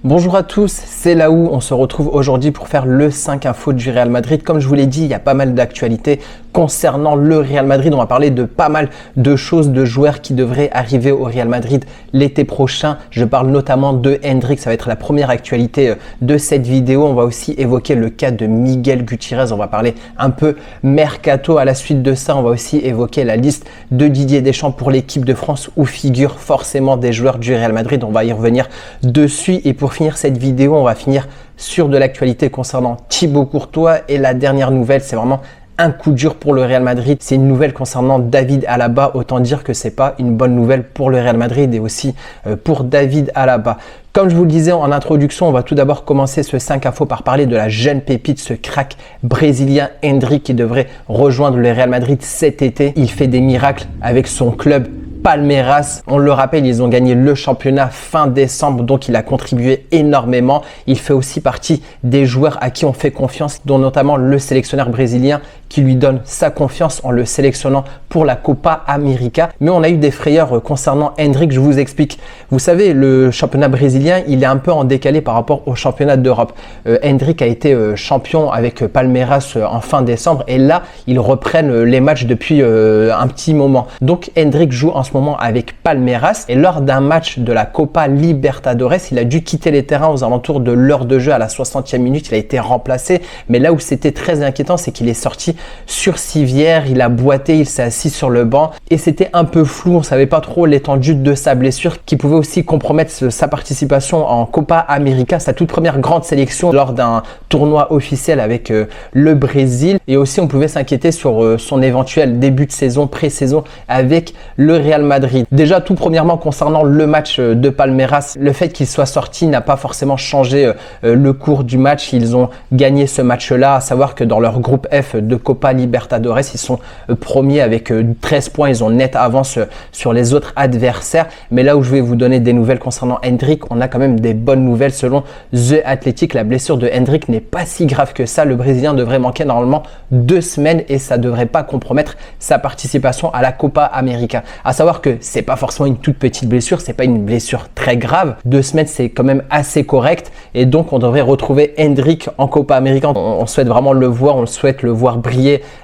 Bonjour à tous, c'est Laou. On se retrouve aujourd'hui pour faire le 5 infos du Real Madrid. Comme je vous l'ai dit, il y a pas mal d'actualités concernant le Real Madrid. On va parler de pas mal de choses, de joueurs qui devraient arriver au Real Madrid l'été prochain. Je parle notamment de Endrick, ça va être la première actualité de cette vidéo. On va aussi évoquer le cas de Miguel Gutiérrez. On va parler un peu mercato. À la suite de ça, on va aussi évoquer la liste de Didier Deschamps pour l'équipe de France où figurent forcément des joueurs du Real Madrid. On va y revenir dessus. Et pour finir cette vidéo, on va finir sur de l'actualité concernant Thibaut Courtois. Et la dernière nouvelle, c'est vraiment un coup dur pour le Real Madrid. C'est une nouvelle concernant David Alaba. Autant dire que c'est pas une bonne nouvelle pour le Real Madrid et aussi pour David Alaba. Comme je vous le disais en introduction, on va tout d'abord commencer ce 5 infos par parler de la jeune pépite, ce crack brésilien Endrick qui devrait rejoindre le Real Madrid cet été. Il fait des miracles avec son club Palmeiras. On le rappelle, ils ont gagné le championnat fin décembre, donc il a contribué énormément. Il fait aussi partie des joueurs à qui on fait confiance, dont notamment le sélectionneur brésilien qui lui donne sa confiance en le sélectionnant pour la Copa América. Mais on a eu des frayeurs concernant Endrick, je vous explique. Vous savez, le championnat brésilien, il est un peu en décalé par rapport au championnat d'Europe. Endrick a été champion avec Palmeiras en fin décembre et là, ils reprennent les matchs depuis un petit moment. Donc Endrick joue en ce moment avec Palmeiras et lors d'un match de la Copa Libertadores, il a dû quitter les terrains aux alentours de l'heure de jeu à la 60e minute. Il a été remplacé, mais là où c'était très inquiétant, c'est qu'il est sorti sur civière, il a boité, il s'est assis sur le banc et c'était un peu flou. On savait pas trop l'étendue de sa blessure qui pouvait aussi compromettre sa participation en Copa América, sa toute première grande sélection lors d'un tournoi officiel avec le Brésil. Et aussi on pouvait s'inquiéter sur son éventuel début de saison, pré-saison avec le Real Madrid. Déjà tout premièrement concernant le match de Palmeiras, le fait qu'il soit sorti n'a pas forcément changé le cours du match. Ils ont gagné ce match-là, à savoir que dans leur groupe F de Copa Libertadores, ils sont premiers avec 13 points, ils ont net avance sur les autres adversaires. Mais là où je vais vous donner des nouvelles concernant Endrick, on a quand même des bonnes nouvelles selon The Athletic. La blessure de Endrick n'est pas si grave que ça. Le Brésilien devrait manquer normalement 2 semaines et ça devrait pas compromettre sa participation à la Copa América. À savoir que c'est pas forcément une toute petite blessure, c'est pas une blessure très grave. 2 semaines, c'est quand même assez correct et donc on devrait retrouver Endrick en Copa América. On souhaite vraiment le voir, on souhaite le voir briller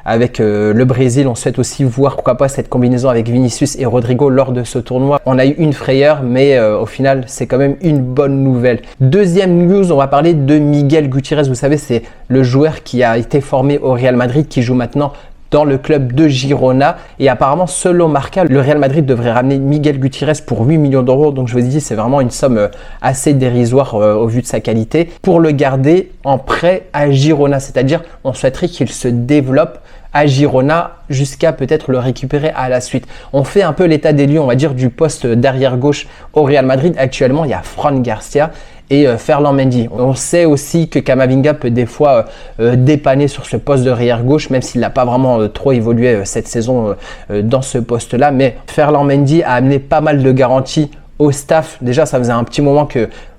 avec le Brésil. On souhaite aussi voir pourquoi pas cette combinaison avec Vinicius et Rodrigo lors de ce tournoi. On a eu une frayeur, mais au final, c'est quand même une bonne nouvelle. Deuxième news, on va parler de Miguel Gutiérrez. Vous savez, c'est le joueur qui a été formé au Real Madrid, qui joue maintenant dans le club de Girona. Et apparemment, selon Marca, le Real Madrid devrait ramener Miguel Gutiérrez pour 8 millions d'euros. Donc je vous dis, c'est vraiment une somme assez dérisoire au vu de sa qualité pour le garder en prêt à Girona. C'est-à-dire, on souhaiterait qu'il se développe à Girona jusqu'à peut-être le récupérer à la suite. On fait un peu l'état des lieux, on va dire, du poste d'arrière gauche au Real Madrid. Actuellement, il y a Fran Garcia et Ferland Mendy. On sait aussi que Camavinga peut des fois dépanner sur ce poste de arrière gauche, même s'il n'a pas vraiment trop évolué cette saison dans ce poste-là. Mais Ferland Mendy a amené pas mal de garanties au staff. Déjà, ça faisait un petit moment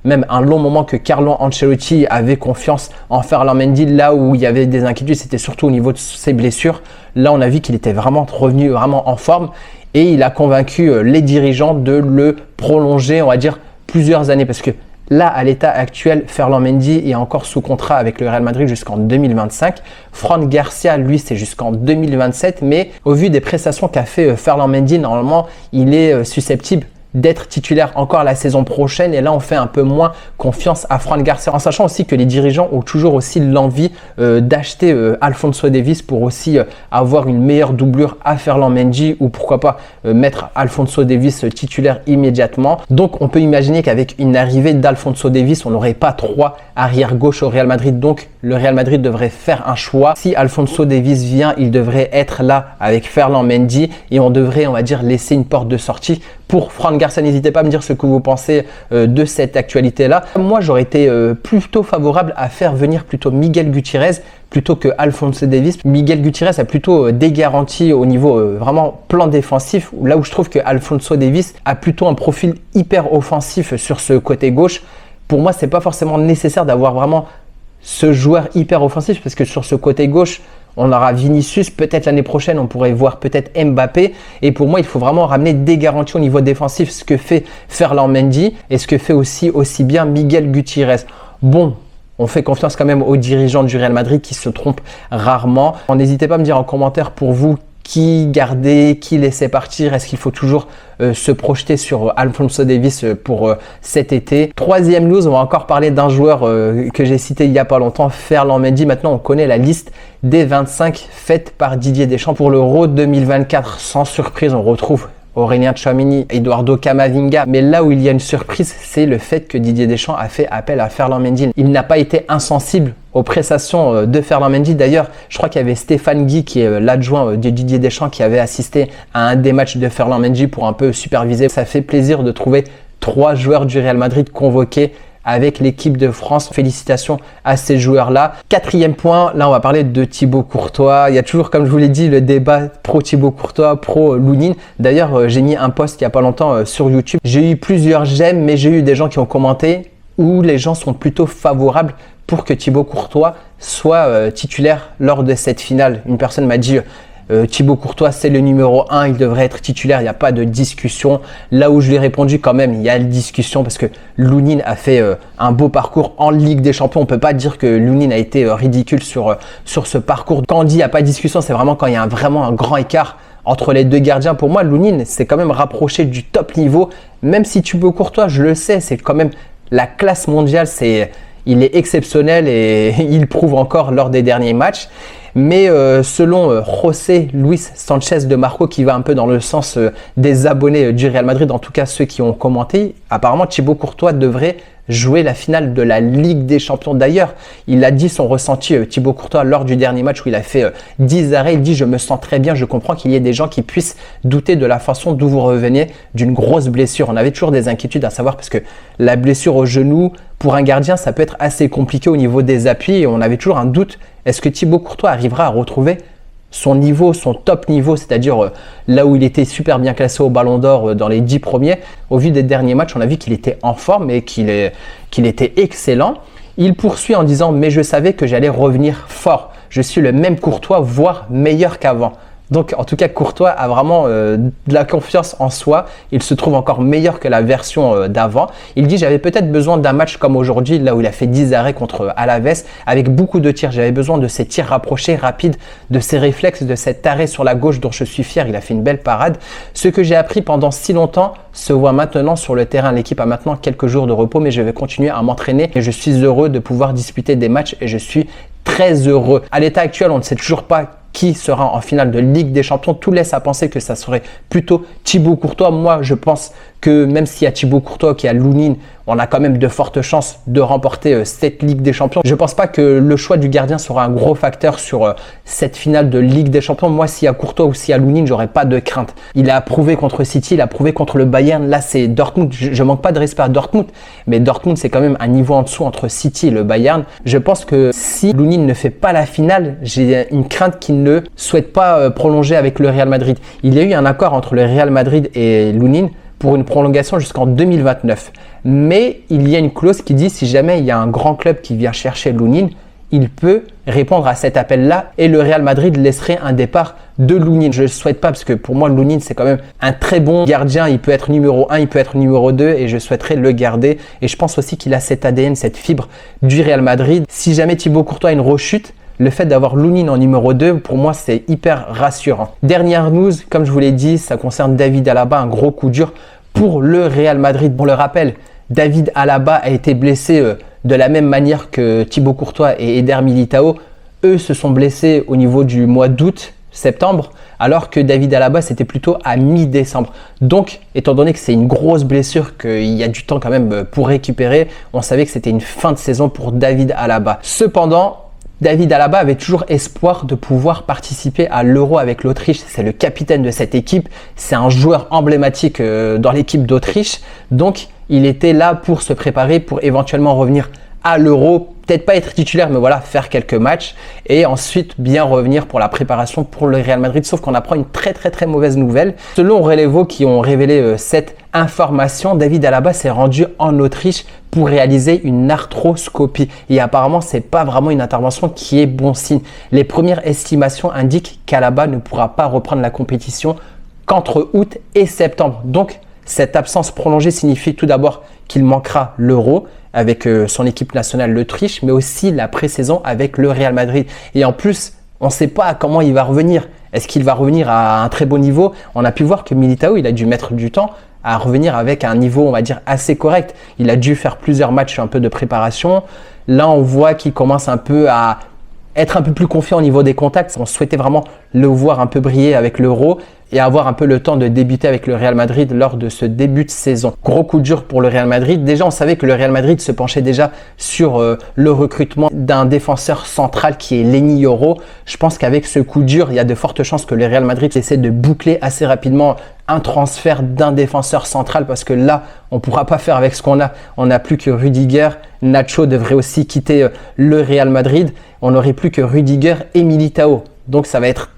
même un long moment que Carlo Ancelotti avait confiance en Ferland Mendy. Là où il y avait des inquiétudes, c'était surtout au niveau de ses blessures. Là, on a vu qu'il était vraiment revenu vraiment en forme et il a convaincu les dirigeants de le prolonger, on va dire, plusieurs années parce que là, à l'état actuel, Ferland Mendy est encore sous contrat avec le Real Madrid jusqu'en 2025. Fran Garcia, lui, c'est jusqu'en 2027. Mais au vu des prestations qu'a fait Ferland Mendy, normalement, il est susceptible d'être titulaire encore la saison prochaine et là on fait un peu moins confiance à Fran Garcia en sachant aussi que les dirigeants ont toujours aussi l'envie d'acheter Alphonso Davies pour aussi avoir une meilleure doublure à Ferland Mendy ou pourquoi pas mettre Alphonso Davies titulaire immédiatement. Donc on peut imaginer qu'avec une arrivée d'Alphonso Davies, on n'aurait pas 3 arrière gauche au Real Madrid, donc le Real Madrid devrait faire un choix. Si Alphonso Davies vient, il devrait être là avec Ferland Mendy et on devrait, on va dire, laisser une porte de sortie pour Fran Garcia. N'hésitez pas à me dire ce que vous pensez de cette actualité-là. Moi, j'aurais été plutôt favorable à faire venir plutôt Miguel Gutiérrez plutôt que Alphonso Davies. Miguel Gutiérrez a plutôt des garanties au niveau vraiment plan défensif, là où je trouve que Alphonso Davies a plutôt un profil hyper offensif sur ce côté gauche. Pour moi, c'est pas forcément nécessaire d'avoir vraiment ce joueur hyper offensif parce que sur ce côté gauche, on aura Vinicius, peut-être l'année prochaine, on pourrait voir peut-être Mbappé. Et pour moi, il faut vraiment ramener des garanties au niveau défensif, ce que fait Ferland Mendy et ce que fait aussi bien Miguel Gutiérrez. Bon, on fait confiance quand même aux dirigeants du Real Madrid qui se trompent rarement. N'hésitez pas à me dire en commentaire pour vous qui garder, qui laisser partir. Est-ce qu'il faut toujours se projeter sur Alphonso Davies pour cet été? Troisième news, on va encore parler d'un joueur que j'ai cité il n'y a pas longtemps, Ferland Mendy. Maintenant, on connaît la liste des 25 faite par Didier Deschamps pour l'Euro 2024. Sans surprise, on retrouve Aurélien Tchouaméni, Eduardo Camavinga. Mais là où il y a une surprise, c'est le fait que Didier Deschamps a fait appel à Ferland Mendy. Il n'a pas été insensible aux prestations de Ferland Mendy. D'ailleurs, je crois qu'il y avait Stéphane Guy, qui est l'adjoint de Didier Deschamps, qui avait assisté à un des matchs de Ferland Mendy pour un peu superviser. Ça fait plaisir de trouver 3 joueurs du Real Madrid convoqués avec l'équipe de France. Félicitations à ces joueurs-là. 4e point, là on va parler de Thibaut Courtois. Il y a toujours, comme je vous l'ai dit, le débat pro Thibaut Courtois, pro Lounine. D'ailleurs, j'ai mis un post il n'y a pas longtemps sur YouTube. J'ai eu plusieurs j'aime, mais j'ai eu des gens qui ont commenté où les gens sont plutôt favorables pour que Thibaut Courtois soit titulaire lors de cette finale. Une personne m'a dit Thibaut Courtois, c'est le numéro 1, il devrait être titulaire, il n'y a pas de discussion. Là où je lui ai répondu, quand même, il y a une discussion parce que Lounine a fait un beau parcours en Ligue des Champions. On ne peut pas dire que Lounine a été ridicule sur ce parcours. Quand on dit il n'y a pas de discussion, c'est vraiment quand il y a vraiment un grand écart entre les deux gardiens. Pour moi, Lounine s'est quand même rapproché du top niveau, même si Thibaut Courtois, je le sais, c'est quand même la classe mondiale, il est exceptionnel et il prouve encore lors des derniers matchs. Mais selon José Luis Sanchez de Marco, qui va un peu dans le sens des abonnés du Real Madrid, en tout cas ceux qui ont commenté, apparemment Thibaut Courtois devrait jouer la finale de la Ligue des Champions. D'ailleurs, il a dit son ressenti, Thibaut Courtois, lors du dernier match où il a fait 10 arrêts. Il dit « Je me sens très bien, je comprends qu'il y ait des gens qui puissent douter de la façon d'où vous revenez d'une grosse blessure. » On avait toujours des inquiétudes à savoir parce que la blessure au genou, pour un gardien, ça peut être assez compliqué au niveau des appuis et on avait toujours un doute. Est-ce que Thibaut Courtois arrivera à retrouver son niveau, son top niveau, c'est-à-dire là où il était super bien classé au Ballon d'Or dans les 10 premiers. Au vu des derniers matchs, on a vu qu'il était en forme et qu'il était excellent. Il poursuit en disant « Mais je savais que j'allais revenir fort. Je suis le même Courtois, voire meilleur qu'avant. » Donc, en tout cas, Courtois a vraiment de la confiance en soi. Il se trouve encore meilleur que la version d'avant. Il dit « J'avais peut-être besoin d'un match comme aujourd'hui, là où il a fait 10 arrêts contre Alaves, avec beaucoup de tirs. J'avais besoin de ces tirs rapprochés, rapides, de ces réflexes, de cet arrêt sur la gauche dont je suis fier. Il a fait une belle parade. Ce que j'ai appris pendant si longtemps se voit maintenant sur le terrain. L'équipe a maintenant quelques jours de repos, mais je vais continuer à m'entraîner. Et je suis heureux de pouvoir disputer des matchs et je suis très heureux. » À l'état actuel, on ne sait toujours pas qui sera en finale de Ligue des Champions. Tout laisse à penser que ça serait plutôt Thibaut Courtois. Moi, je pense que même s'il y a Thibaut Courtois, qu'il y a Lounine, on a quand même de fortes chances de remporter cette Ligue des Champions. Je ne pense pas que le choix du gardien sera un gros facteur sur cette finale de Ligue des Champions. Moi, s'il y a Courtois ou s'il y a Lounine, j'aurais pas de crainte. Il a prouvé contre City, il a prouvé contre le Bayern. Là, c'est Dortmund. Je manque pas de respect à Dortmund, mais Dortmund, c'est quand même un niveau en dessous entre City et le Bayern. Je pense que si Lounine ne fait pas la finale, j'ai une crainte qu'il ne souhaite pas prolonger avec le Real Madrid. Il y a eu un accord entre le Real Madrid et Lounine pour une prolongation jusqu'en 2029. Mais il y a une clause qui dit si jamais il y a un grand club qui vient chercher Lounine, il peut répondre à cet appel-là et le Real Madrid laisserait un départ de Lounine. Je ne le souhaite pas parce que pour moi, Lounine, c'est quand même un très bon gardien. Il peut être numéro 1, il peut être numéro 2 et je souhaiterais le garder. Et je pense aussi qu'il a cet ADN, cette fibre du Real Madrid. Si jamais Thibaut Courtois a une rechute, le fait d'avoir Lounine en numéro 2, pour moi, c'est hyper rassurant. Dernière news, comme je vous l'ai dit, ça concerne David Alaba, un gros coup dur pour le Real Madrid. Pour le rappel, David Alaba a été blessé de la même manière que Thibaut Courtois et Eder Militao. Eux se sont blessés au niveau du mois d'août, septembre, alors que David Alaba, c'était plutôt à mi-décembre. Donc, étant donné que c'est une grosse blessure, qu'il y a du temps quand même pour récupérer, on savait que c'était une fin de saison pour David Alaba. Cependant, David Alaba avait toujours espoir de pouvoir participer à l'Euro avec l'Autriche. C'est le capitaine de cette équipe. C'est un joueur emblématique dans l'équipe d'Autriche. Donc, il était là pour se préparer, pour éventuellement revenir à l'Euro, peut-être pas être titulaire, mais voilà, faire quelques matchs et ensuite bien revenir pour la préparation pour le Real Madrid. Sauf qu'on apprend une très mauvaise nouvelle. Selon Relevo qui ont révélé cette information, David Alaba s'est rendu en Autriche pour réaliser une arthroscopie. Et apparemment, c'est pas vraiment une intervention qui est bon signe. Les premières estimations indiquent qu'Alaba ne pourra pas reprendre la compétition qu'entre août et septembre. Donc, cette absence prolongée signifie tout d'abord qu'il manquera l'Euro avec son équipe nationale l'Autriche, mais aussi la pré-saison avec le Real Madrid. Et en plus, on ne sait pas comment il va revenir. Est-ce qu'il va revenir à un très beau niveau? On a pu voir que Militao, il a dû mettre du temps à revenir avec un niveau, on va dire, assez correct. Il a dû faire plusieurs matchs un peu de préparation. Là, on voit qu'il commence un peu à être un peu plus confiant au niveau des contacts. On souhaitait vraiment le voir un peu briller avec l'Euro et avoir un peu le temps de débuter avec le Real Madrid lors de ce début de saison. Gros coup dur pour le Real Madrid. Déjà, on savait que le Real Madrid se penchait déjà sur le recrutement d'un défenseur central qui est Leny Yoro. Je pense qu'avec ce coup dur, il y a de fortes chances que le Real Madrid essaie de boucler assez rapidement un transfert d'un défenseur central parce que là, on ne pourra pas faire avec ce qu'on a. On n'a plus que Rudiger. Nacho devrait aussi quitter le Real Madrid. On n'aurait plus que Rudiger et Militao. Donc, ça va être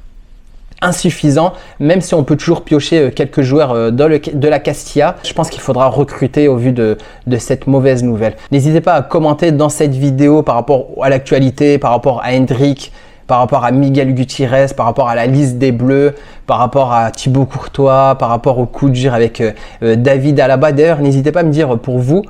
insuffisant, même si on peut toujours piocher quelques joueurs de la Castilla. Je pense qu'il faudra recruter au vu de cette mauvaise nouvelle. N'hésitez pas à commenter dans cette vidéo par rapport à l'actualité, par rapport à Endrick, par rapport à Miguel Gutiérrez, par rapport à la liste des Bleus, par rapport à Thibaut Courtois, par rapport au coup dur avec David Alaba. D'ailleurs, n'hésitez pas à me dire pour vous,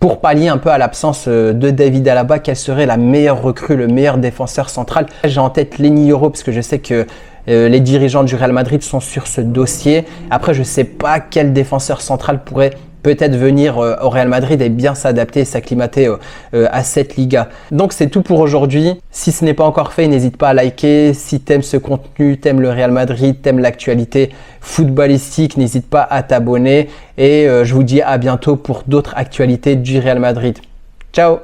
pour pallier un peu à l'absence de David Alaba, quelle serait la meilleure recrue, le meilleur défenseur central. J'ai en tête Leny Yoro parce que je sais que les dirigeants du Real Madrid sont sur ce dossier. Après, je ne sais pas quel défenseur central pourrait peut-être venir au Real Madrid et bien s'adapter et s'acclimater à cette Liga. Donc, c'est tout pour aujourd'hui. Si ce n'est pas encore fait, n'hésite pas à liker. Si tu aimes ce contenu, tu aimes le Real Madrid, tu aimes l'actualité footballistique, n'hésite pas à t'abonner. Et je vous dis à bientôt pour d'autres actualités du Real Madrid. Ciao!